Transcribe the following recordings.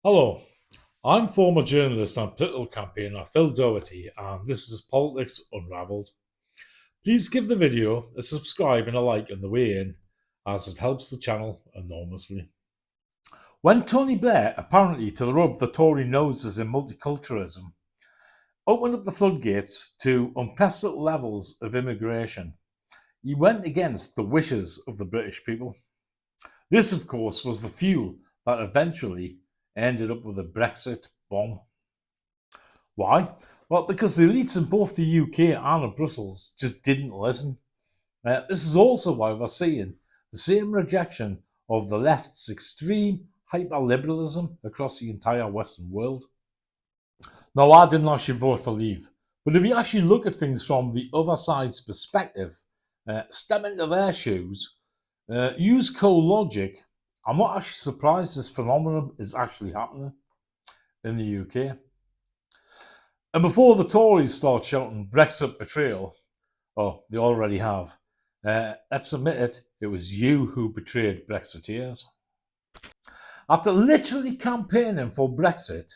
Hello, I'm former journalist and political campaigner Phil Doherty, and this is Politics Unravelled. Please give the video a subscribe and a like on the way in, as it helps the channel enormously. When Tony Blair, apparently to rub the Tory noses in multiculturalism, opened up the floodgates to unprecedented levels of immigration, he went against the wishes of the British people. This, of course, was the fuel that eventually ended up with a Brexit bomb. Why? Well, because the elites in both the UK and in Brussels just didn't listen. This is also why we're seeing the same rejection of the left's extreme hyper-liberalism across the entire Western world. Now, I didn't actually vote for Leave, but if you actually look at things from the other side's perspective, step into their shoes, use cold logic, I'm not actually surprised this phenomenon is actually happening in the UK. And before the Tories start shouting Brexit betrayal, oh, they already have, let's admit it, it was you who betrayed Brexiteers. After literally campaigning for Brexit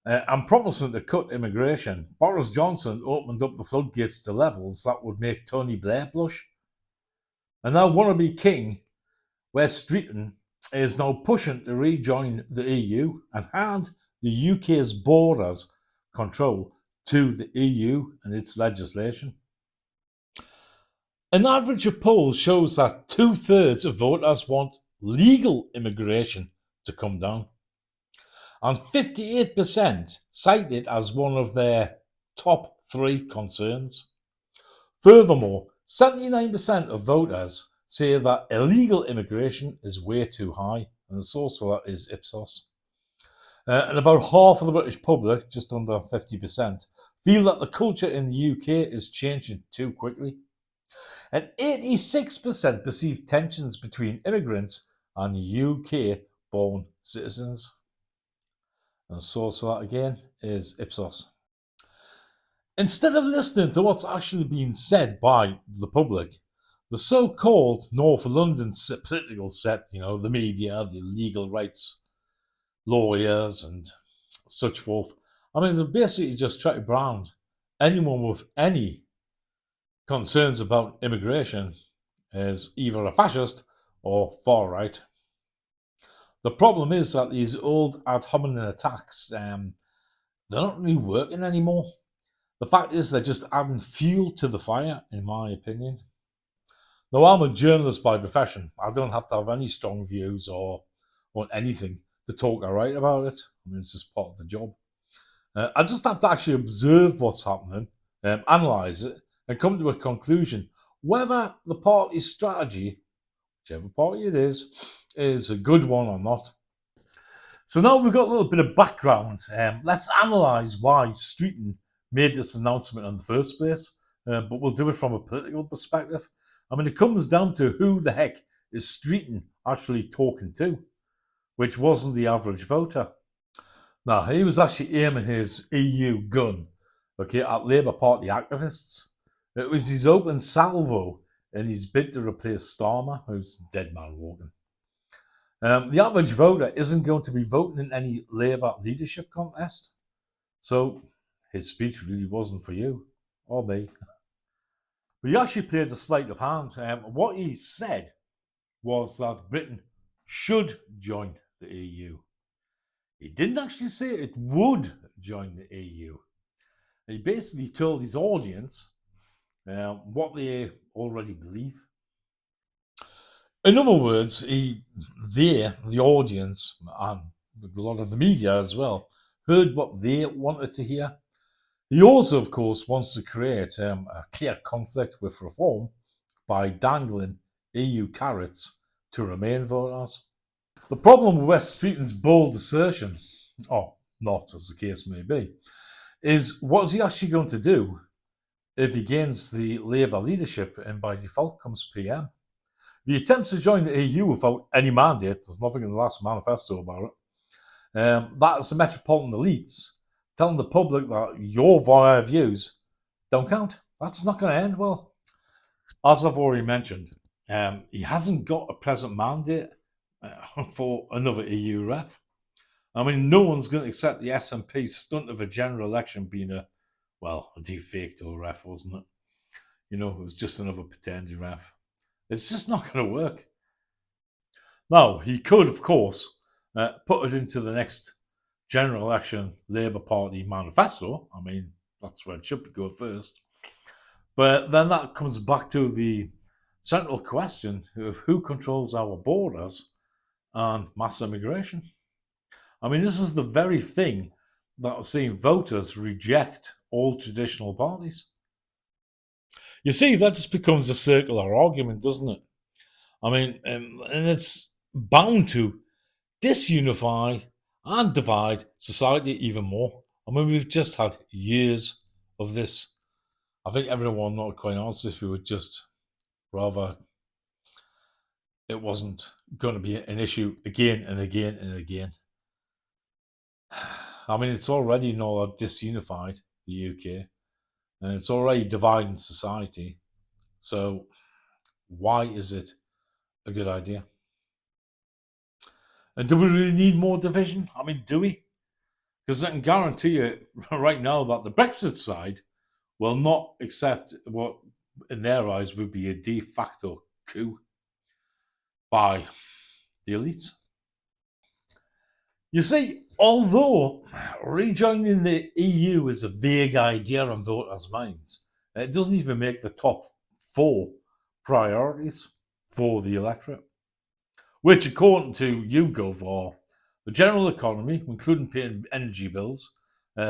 and promising to cut immigration, Boris Johnson opened up the floodgates to levels that would make Tony Blair blush. And now wannabe king, Wes Streeting, is now pushing to rejoin the EU and hand the UK's borders control to the EU and its legislation. An average of polls shows that 2/3 of voters want legal immigration to come down, and 58% cite it as one of their top three concerns. Furthermore, 79% of voters say that illegal immigration is way too high, and the source for that is Ipsos. And about half of the British public, just under 50%, feel that the culture in the UK is changing too quickly. And 86% perceive tensions between immigrants and UK-born citizens. And the source for that again is Ipsos. Instead of listening to what's actually being said by the public, the so-called North London political set, the media, the legal rights lawyers and such forth, they've basically just tried to brand anyone with any concerns about immigration as either a fascist or far right. The problem is that these old ad hominem attacks, they're not really working anymore. The fact is they're just adding fuel to the fire, in my opinion. Now, I'm a journalist by profession. I don't have to have any strong views or on anything to talk or write about it. It's just part of the job. I just have to actually observe what's happening, analyse it, and come to a conclusion whether the party's strategy, whichever party it is a good one or not. So now we've got a little bit of background. Let's analyse why Streeting made this announcement in the first place, but we'll do it from a political perspective. It comes down to who the heck is Streeting actually talking to, which wasn't the average voter. Now, he was actually aiming his EU gun, at Labour Party activists. It was his open salvo in his bid to replace Starmer, who's dead man walking. The average voter isn't going to be voting in any Labour leadership contest, so his speech really wasn't for you or me. But he actually played a sleight of hand. What he said was that Britain should join the EU. He didn't actually say it would join the EU. He basically told his audience what they already believe. In other words, the audience, and a lot of the media as well, heard what they wanted to hear. He also, of course, wants to create a clear conflict with reform by dangling EU carrots to Remain voters. The problem with Wes Streeting's bold assertion, or not as the case may be, is what is he actually going to do if he gains the Labour leadership and by default comes PM? The attempts to join the EU without any mandate, there's nothing in the last manifesto about it, that is the metropolitan elites telling the public that your views don't count. That's not going to end well. As I've already mentioned, he hasn't got a present mandate for another EU rep. I mean, no one's going to accept the SNP stunt of a general election being a de facto ref, wasn't it? It was just another pretended ref. It's just not going to work. Now, he could, of course, put it into the next general election Labour Party manifesto. I mean, that's where it should go first. But then that comes back to the central question of who controls our borders and mass immigration. I mean, this is the very thing that is seeing voters reject all traditional parties. You see, that just becomes a circular argument, doesn't it? I mean, and it's bound to disunify and divide society even more. I mean, we've just had years of this. I think everyone, not quite honest, if we would just rather it wasn't going to be an issue again and again and again. I mean, it's already not disunified, the UK, and it's already dividing society. So, why is it a good idea? And do we really need more division? I mean, do we? Because I can guarantee you right now that the Brexit side will not accept what, in their eyes, would be a de facto coup by the elites. You see, although rejoining the EU is a vague idea on voters' minds, it doesn't even make the top 4 priorities for the electorate, which, according to YouGov, are the general economy, including paying energy bills,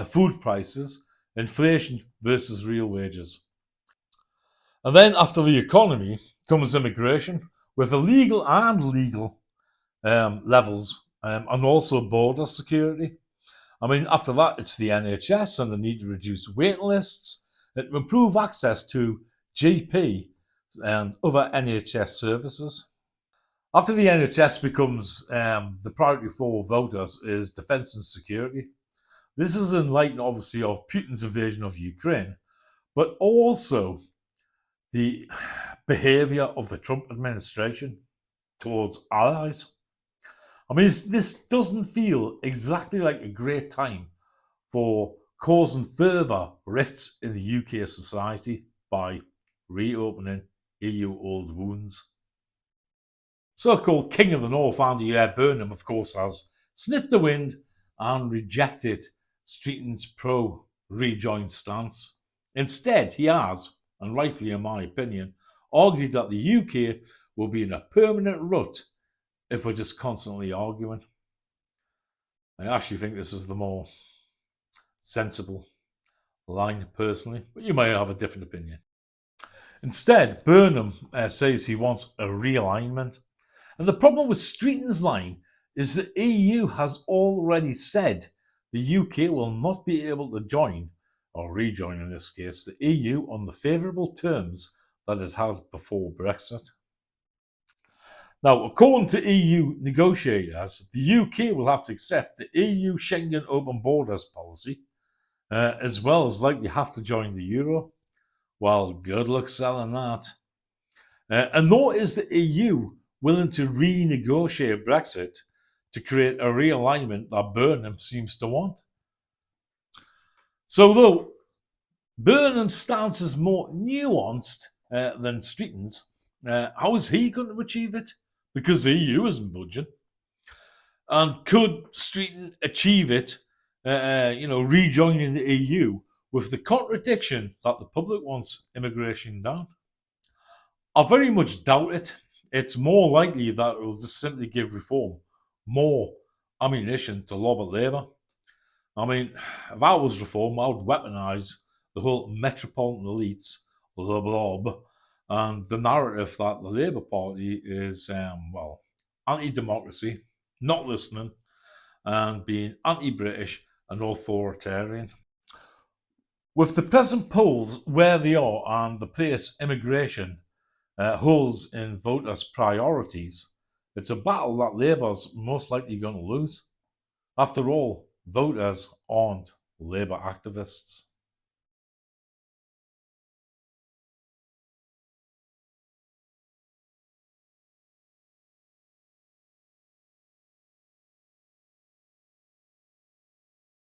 food prices, inflation versus real wages. And then after the economy comes immigration, with illegal and legal levels, and also border security. I mean, after that, it's the NHS and the need to reduce waiting lists, and improve access to GP and other NHS services. After the NHS becomes the priority for voters is defence and security. This is in light, obviously, of Putin's invasion of Ukraine, but also the behaviour of the Trump administration towards allies. I mean, this doesn't feel exactly like a great time for causing further rifts in the UK society by reopening EU old wounds. So-called King of the North, Andy Burnham, of course, has sniffed the wind and rejected Streeting's pro-rejoin stance. Instead, he has, and rightfully in my opinion, argued that the UK will be in a permanent rut if we're just constantly arguing. I actually think this is the more sensible line, personally, but you may have a different opinion. Instead, Burnham says he wants a realignment. And the problem with Streeting's line is the EU has already said the UK will not be able to join, or rejoin in this case, the EU on the favourable terms that it had before Brexit. Now, according to EU negotiators, the UK will have to accept the EU Schengen open borders policy, as well as likely have to join the euro. Well, good luck selling that. And nor is the EU willing to renegotiate Brexit to create a realignment that Burnham seems to want. So, though Burnham's stance is more nuanced than Streeting's, how is he going to achieve it? Because the EU isn't budging. And could Streeting achieve it, rejoining the EU with the contradiction that the public wants immigration down? I very much doubt it. It's more likely that it will just simply give reform more ammunition to lob at Labour. I mean, if I was reform, I would weaponise the whole metropolitan elites, the blob, and the narrative that the Labour Party is, anti-democracy, not listening, and being anti-British and authoritarian. With the present polls where they are and the place immigration holds in voters' priorities, it's a battle that Labour's most likely going to lose. After all, voters aren't Labour activists.